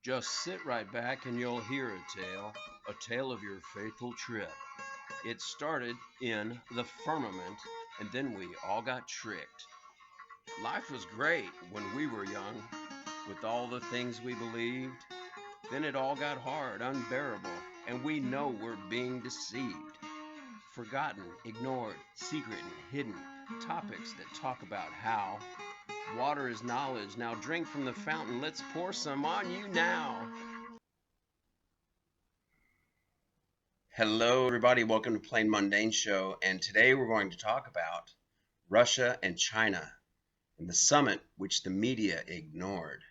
Just sit right back and you'll hear a tale of your faithful trip. It started in the firmament, and then we all got tricked. Life was great when we were young, with all the things we believed. Then it all got hard, unbearable, and we know we're being deceived. Forgotten, ignored, secret, and hidden. Topics that talk about how water is knowledge. Now drink from the fountain. Let's pour some on you now. Hello, everybody. Welcome to Plain Mundane Show. And today we're going to talk about Russia and China and the summit which the media ignored.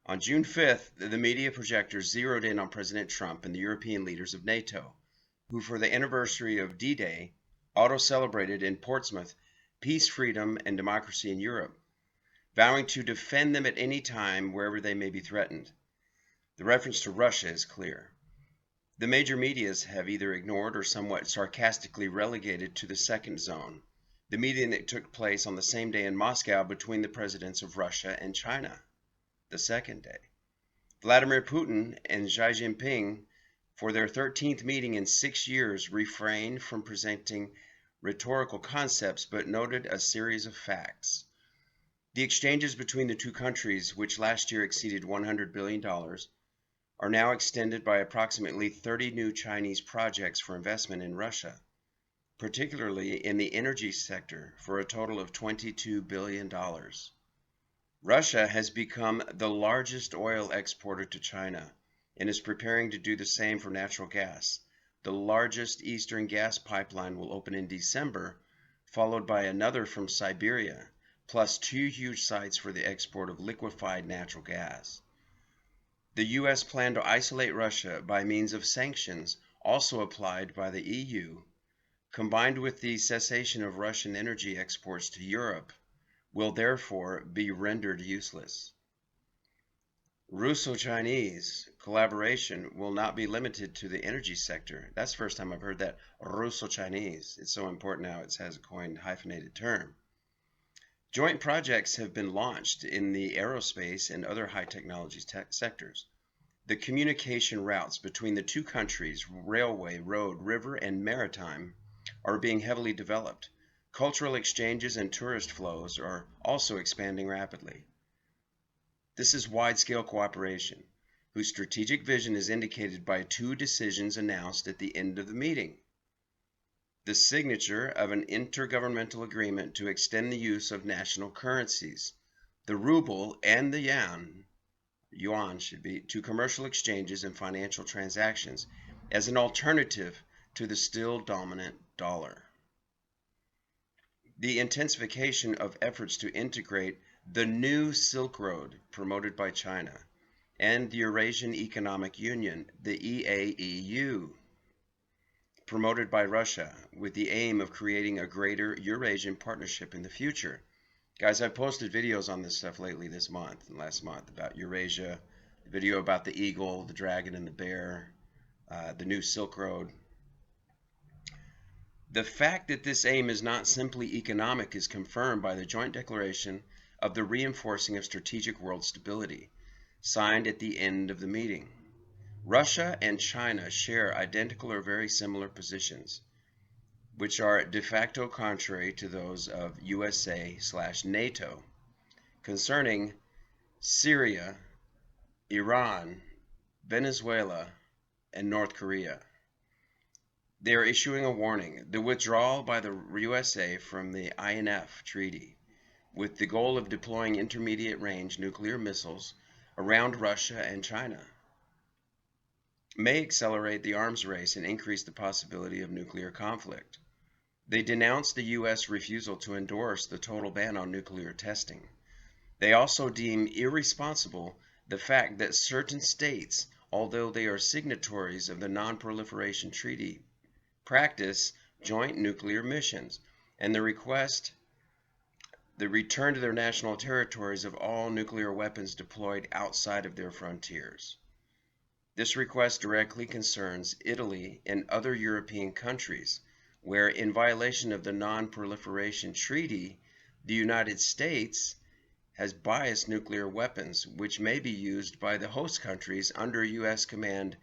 On June 5th, the media projectors zeroed in on President Trump and the European leaders of NATO, who, for the anniversary of D-Day, auto-celebrated in Portsmouth peace, freedom, and democracy in Europe, vowing to defend them at any time wherever they may be threatened. The reference to Russia is clear. The major medias have either ignored or somewhat sarcastically relegated to the second zone, the meeting that took place on the same day in Moscow between the presidents of Russia and China, the second day. Vladimir Putin and Xi Jinping, for their 13th meeting in 6 years, refrained from presenting rhetorical concepts but noted a series of facts. The exchanges between the two countries, which last year exceeded $100 billion, are now extended by approximately 30 new Chinese projects for investment in Russia, particularly in the energy sector, for a total of $22 billion. Russia has become the largest oil exporter to China and is preparing to do the same for natural gas. The largest eastern gas pipeline will open in December, followed by another from Siberia, plus 2 huge sites for the export of liquefied natural gas. The U.S. planned to isolate Russia by means of sanctions also applied by the EU, combined with the cessation of Russian energy exports to Europe, will therefore be rendered useless. Russo-Chinese collaboration will not be limited to the energy sector. That's the first time I've heard that. Russo-Chinese. It's so important now it has a coined hyphenated term. Joint projects have been launched in the aerospace and other high technology sectors. The communication routes between the two countries, railway, road, river, and maritime, are being heavily developed. Cultural exchanges and tourist flows are also expanding rapidly. This is wide-scale cooperation, whose strategic vision is indicated by 2 decisions announced at the end of the meeting. The signature of an intergovernmental agreement to extend the use of national currencies, the ruble and the yuan should be, to commercial exchanges and financial transactions as an alternative to the still dominant dollar. The intensification of efforts to integrate the new Silk Road promoted by China and the Eurasian Economic Union, the EAEU, promoted by Russia, with the aim of creating a greater Eurasian partnership in the future. Guys, I've posted videos on this stuff lately this month and last month about Eurasia, the video about the eagle, the dragon, and the bear, the new Silk Road. The fact that this aim is not simply economic is confirmed by the joint declaration of the reinforcing of strategic world stability, signed at the end of the meeting. Russia and China share identical or very similar positions, which are de facto contrary to those of USA/NATO, concerning Syria, Iran, Venezuela, and North Korea. They are issuing a warning: the withdrawal by the USA from the INF Treaty, with the goal of deploying intermediate-range nuclear missiles around Russia and China, may accelerate the arms race and increase the possibility of nuclear conflict. They denounced the U.S. refusal to endorse the total ban on nuclear testing. They also deem irresponsible the fact that certain states, although they are signatories of the Non-Proliferation Treaty, practice joint nuclear missions, and the return to their national territories of all nuclear weapons deployed outside of their frontiers. This request directly concerns Italy and other European countries, where, in violation of the Non-Proliferation Treaty, The United States has biased nuclear weapons, which may be used by the host countries under U.S. command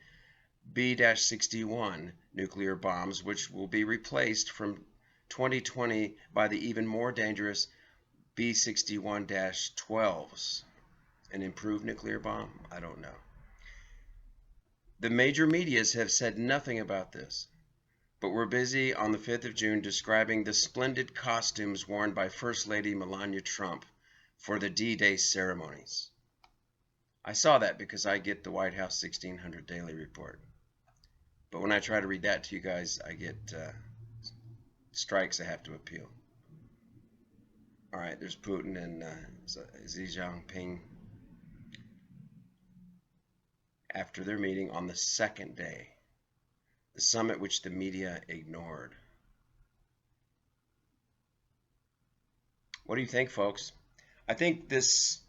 B-61 nuclear bombs, which will be replaced from 2020 by the even more dangerous B-61-12s. An improved nuclear bomb? I don't know. The major medias have said nothing about this, but we're busy on the 5th of June describing the splendid costumes worn by First Lady Melania Trump for the D-Day ceremonies. I saw that because I get the White House 1600 Daily Report. But when I try to read that to you guys, I get strikes I have to appeal. All right, there's Putin and Xi Jinping after their meeting on the second day, the summit which the media ignored. What do you think, folks? I think this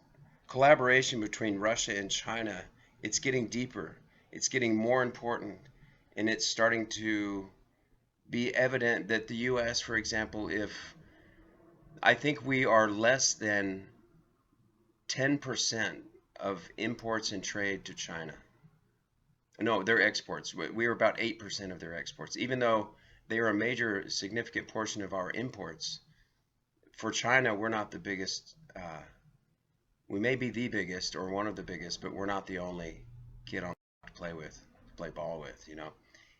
collaboration between Russia and China, it's getting deeper, it's getting more important, and it's starting to be evident that the U.S., for example, I think we are less than 10% of imports and trade to China. No, their exports. We are about 8% of their exports, even though they are a major, significant portion of our imports. For China, we're not the biggest. We may be the biggest or one of the biggest, but we're not the only kid on to play ball with.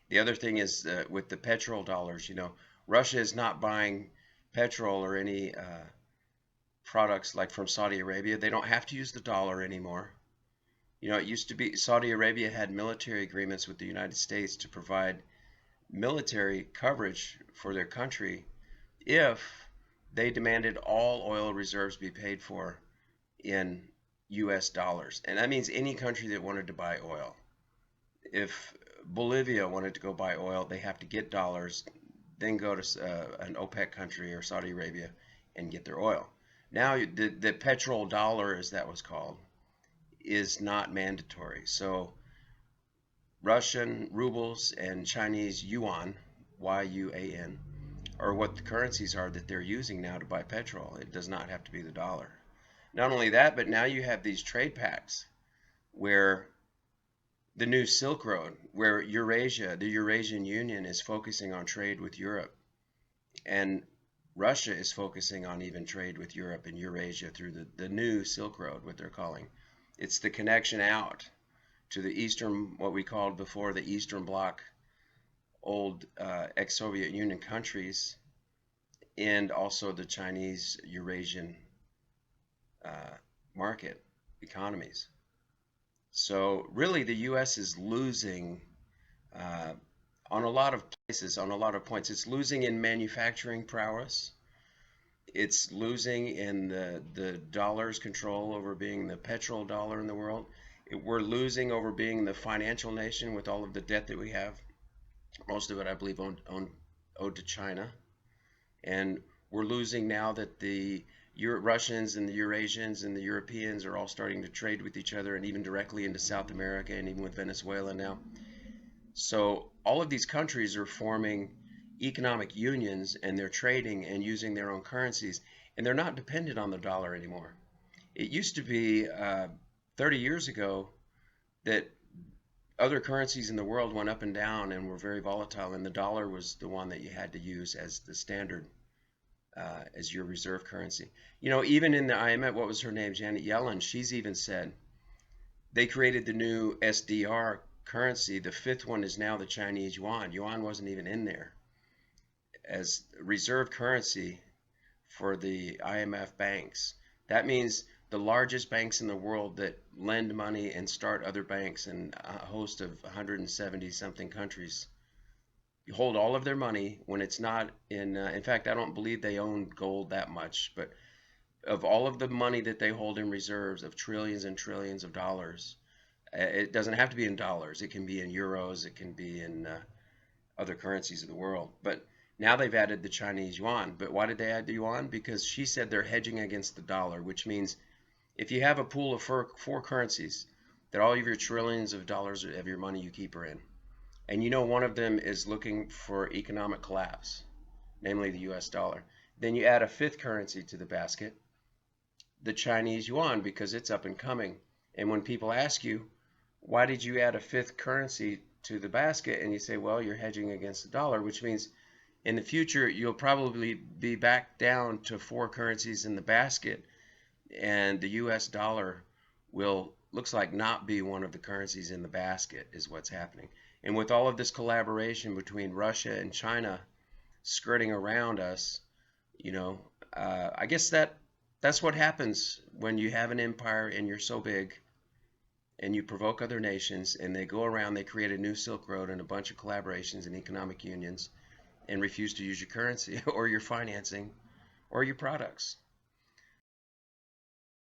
The other thing is with the petrol dollars. Russia is not buying petrol or any products like from Saudi Arabia. They don't have to use the dollar anymore. It used to be Saudi Arabia had military agreements with the United States to provide military coverage for their country if they demanded all oil reserves be paid for in US dollars. And that means any country that wanted to buy oil. If Bolivia wanted to go buy oil, they have to get dollars, then go to an OPEC country or Saudi Arabia and get their oil. Now the petrol dollar, as that was called, is not mandatory. So Russian rubles and Chinese yuan, Y-U-A-N, are what the currencies are that they're using now to buy petrol. It does not have to be the dollar. Not only that, but now you have these trade pacts where the new Silk Road, where the Eurasian Union is focusing on trade with Europe, and Russia is focusing on even trade with Europe and Eurasia through the new Silk Road, what they're calling. It's the connection out to the Eastern, what we called before the Eastern Bloc, old ex-Soviet Union countries, and also the Chinese Eurasian market economies. So really the U.S. is losing on a lot of places, on a lot of points. It's losing in manufacturing prowess. It's losing in the dollar's control over being the petrol dollar in the world. We're losing over being the financial nation with all of the debt that we have. Most of it, I believe, owed to China. And we're losing now that the Russians and the Eurasians and the Europeans are all starting to trade with each other and even directly into South America and even with Venezuela now. So all of these countries are forming economic unions and they're trading and using their own currencies, and they're not dependent on the dollar anymore. It used to be 30 years ago that other currencies in the world went up and down and were very volatile, and the dollar was the one that you had to use as the standard, as your reserve currency. Even in the IMF, what was her name, Janet Yellen, she's even said they created the new SDR currency. The fifth one is now the Chinese yuan. Yuan wasn't even in there as reserve currency for the IMF banks. That means the largest banks in the world that lend money and start other banks in a host of 170 something countries, you hold all of their money when it's not in fact, I don't believe they own gold that much, but of all of the money that they hold in reserves of trillions and trillions of dollars, it doesn't have to be in dollars. It can be in euros. It can be in other currencies of the world. But now they've added the Chinese yuan. But why did they add the yuan? Because she said they're hedging against the dollar, which means if you have a pool of four currencies that all of your trillions of dollars of your money you keep are in, and one of them is looking for economic collapse, namely the US dollar, Then you add a fifth currency to the basket, the Chinese yuan, because it's up and coming. And when people ask you, why did you add a fifth currency to the basket? And you say, well, you're hedging against the dollar, which means in the future, you'll probably be back down to four currencies in the basket, and the US dollar will, looks like, not be one of the currencies in the basket, is what's happening. And with all of this collaboration between Russia and China skirting around us, you know, I guess that's what happens when you have an empire and you're so big and you provoke other nations and they go around, they create a new Silk Road and a bunch of collaborations and economic unions and refuse to use your currency or your financing or your products.